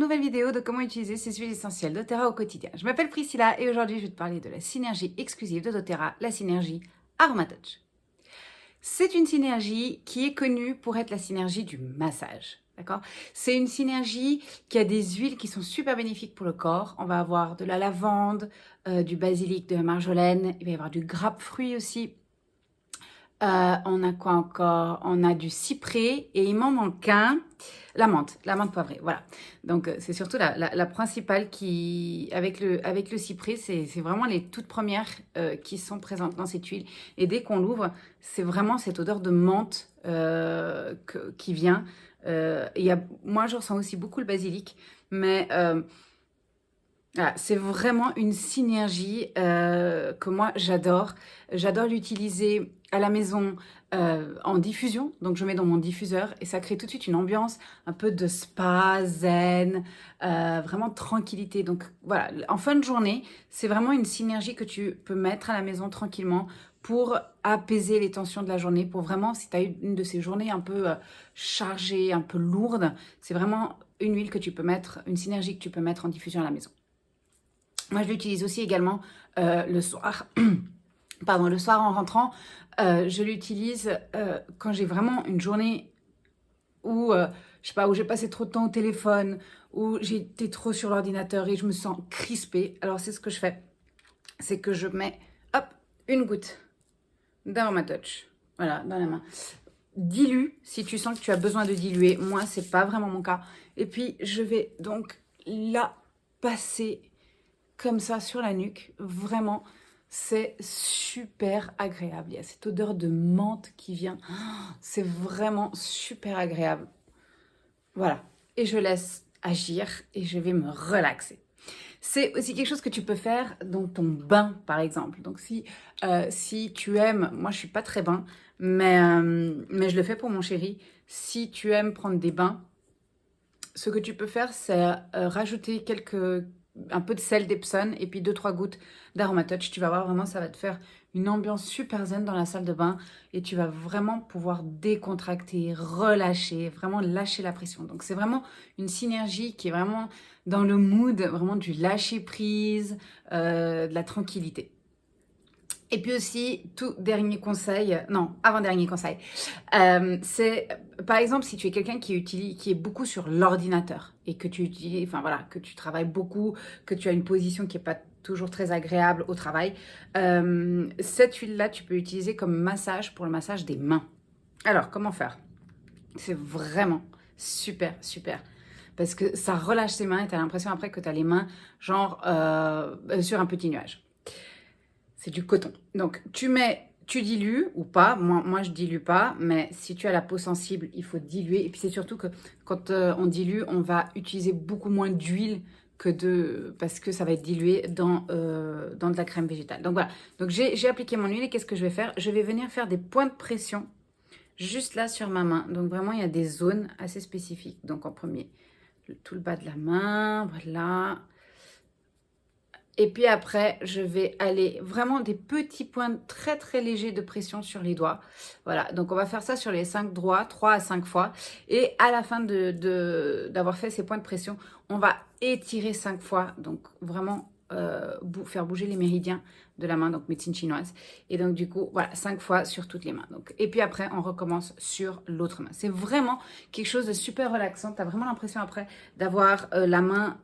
nouvelle vidéo de comment utiliser ces huiles essentielles doTERRA au quotidien. Je m'appelle Priscilla et aujourd'hui je vais te parler de la synergie exclusive de doTERRA, la synergie AromaTouch. C'est une synergie qui est connue pour être la synergie du massage. D'accord ? C'est une synergie qui a des huiles qui sont super bénéfiques pour le corps. On va avoir de la lavande, du basilic, de la marjolaine, il va y avoir du grapefruit aussi. On a quoi encore? On a du cyprès et il m'en manque un. La menthe poivrée, voilà. Donc c'est surtout la principale qui, avec le cyprès, c'est vraiment les toutes premières qui sont présentes dans cette huile. Et dès qu'on l'ouvre, c'est vraiment cette odeur de menthe qui vient. Moi, je ressens aussi beaucoup le basilic, mais voilà, c'est vraiment une synergie que moi j'adore. J'adore l'utiliser à la maison en diffusion. Donc je mets dans mon diffuseur et ça crée tout de suite une ambiance un peu de spa, zen, vraiment tranquillité. Donc voilà, en fin de journée, c'est vraiment une synergie que tu peux mettre à la maison tranquillement pour apaiser les tensions de la journée. Pour vraiment, si tu as eu une de ces journées un peu chargées, un peu lourdes, c'est vraiment une huile que tu peux mettre, une synergie que tu peux mettre en diffusion à la maison. Moi, je l'utilise aussi également le soir. Pardon, le soir en rentrant. Je l'utilise quand j'ai vraiment une journée où, je sais pas, où j'ai passé trop de temps au téléphone, où j'ai été trop sur l'ordinateur et je me sens crispée. Alors, c'est ce que je fais. C'est que je mets, hop, une goutte d'AromaTouch. Voilà, dans la main. Dilue, si tu sens que tu as besoin de diluer. Moi, c'est pas vraiment mon cas. Et puis, je vais donc la passer comme ça sur la nuque. Vraiment, c'est super agréable. Il y a cette odeur de menthe qui vient. C'est vraiment super agréable. Voilà. Et je laisse agir et je vais me relaxer. C'est aussi quelque chose que tu peux faire dans ton bain, par exemple. Donc, si tu aimes, moi je suis pas très bain, mais je le fais pour mon chéri. Si tu aimes prendre des bains, ce que tu peux faire, c'est rajouter un peu de sel d'Epsom et puis 2-3 gouttes d'AromaTouch. Tu vas voir, vraiment, ça va te faire une ambiance super zen dans la salle de bain et tu vas vraiment pouvoir décontracter, relâcher, vraiment lâcher la pression. Donc, c'est vraiment une synergie qui est vraiment dans le mood, vraiment du lâcher-prise, de la tranquillité. Et puis aussi, tout dernier conseil, non, avant-dernier conseil, c'est, par exemple, si tu es quelqu'un qui est beaucoup sur l'ordinateur et que tu utilises, enfin voilà, que tu travailles beaucoup, que tu as une position qui n'est pas toujours très agréable au travail, cette huile-là, tu peux l'utiliser comme massage pour le massage des mains. Alors, comment faire? C'est vraiment super, super. Parce que ça relâche tes mains et tu as l'impression après que tu as les mains genre sur un petit nuage. C'est du coton. Donc, tu dilues ou pas. Moi, je dilue pas, mais si tu as la peau sensible, il faut diluer. Et puis, c'est surtout que quand on dilue, on va utiliser beaucoup moins d'huile parce que ça va être dilué dans de la crème végétale. Donc, voilà. Donc, j'ai appliqué mon huile et qu'est-ce que je vais faire? Je vais venir faire des points de pression juste là sur ma main. Donc, vraiment, il y a des zones assez spécifiques. Donc, en premier, tout le bas de la main, voilà. Et puis après, je vais aller vraiment des petits points très très légers de pression sur les doigts. Voilà, donc on va faire ça sur les 5 doigts, 3 à 5 fois. Et à la fin d'avoir fait ces points de pression, on va étirer 5 fois. Donc vraiment faire bouger les méridiens de la main, donc médecine chinoise. Et donc du coup, voilà, 5 fois sur toutes les mains. Donc, et puis après, on recommence sur l'autre main. C'est vraiment quelque chose de super relaxant. Tu as vraiment l'impression après d'avoir la main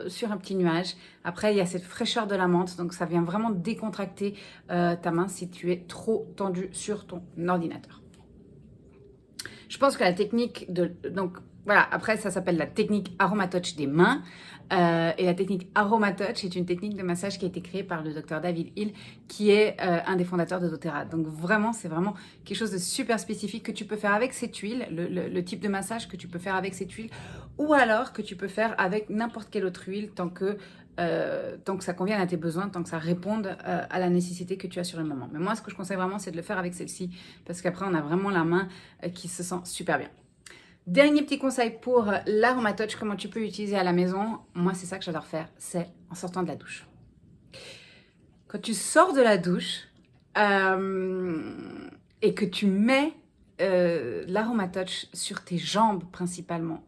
sur un petit nuage. Après, il y a cette fraîcheur de la menthe, donc ça vient vraiment décontracter ta main si tu es trop tendu sur ton ordinateur. Je pense que la technique donc voilà, après ça s'appelle la technique AromaTouch des mains. Et la technique AromaTouch est une technique de massage qui a été créée par le docteur David Hill, qui est un des fondateurs de doTERRA. Donc vraiment, c'est vraiment quelque chose de super spécifique que tu peux faire avec cette huile, le type de massage que tu peux faire avec cette huile, ou alors que tu peux faire avec n'importe quelle autre huile tant que ça convienne à tes besoins, tant que ça réponde à la nécessité que tu as sur le moment. Mais moi, ce que je conseille vraiment, c'est de le faire avec celle-ci, parce qu'après, on a vraiment la main qui se sent super bien. Dernier petit conseil pour l'AromaTouch, comment tu peux l'utiliser à la maison. Moi, c'est ça que j'adore faire, c'est en sortant de la douche. Quand tu sors de la douche et que tu mets l'Aromatouch sur tes jambes principalement.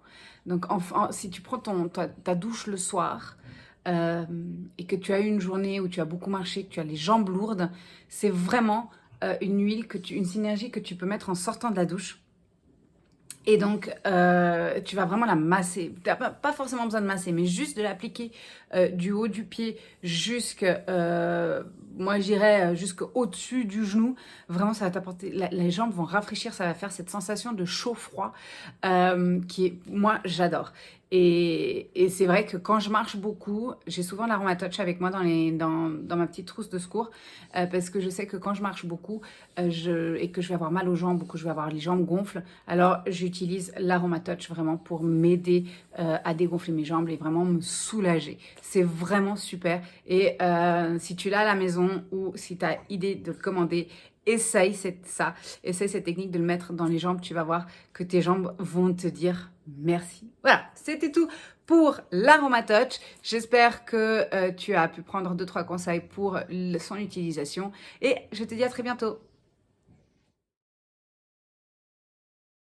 Donc si tu prends ta douche le soir et que tu as eu une journée où tu as beaucoup marché, que tu as les jambes lourdes, c'est vraiment une huile, une synergie que tu peux mettre en sortant de la douche. Et donc, tu vas vraiment la masser. Tu n'as pas forcément besoin de masser, mais juste de l'appliquer du haut du pied moi j'irais jusqu'au-dessus du genou. Vraiment, ça va t'apporter, les jambes vont rafraîchir, ça va faire cette sensation de chaud-froid moi, j'adore. Et c'est vrai que quand je marche beaucoup, j'ai souvent l'Aromatouch avec moi dans ma petite trousse de secours parce que je sais que quand je marche beaucoup et que je vais avoir mal aux jambes ou que je vais avoir les jambes gonfles, alors j'utilise l'Aromatouch vraiment pour m'aider à dégonfler mes jambes et vraiment me soulager. C'est vraiment super. Et si tu l'as à la maison ou si tu as idée de le commander, essaye cette technique de le mettre dans les jambes. Tu vas voir que tes jambes vont te dire merci. Voilà, c'était tout pour l'Aromatouch. J'espère que tu as pu prendre 2-3 conseils pour son utilisation et je te dis à très bientôt.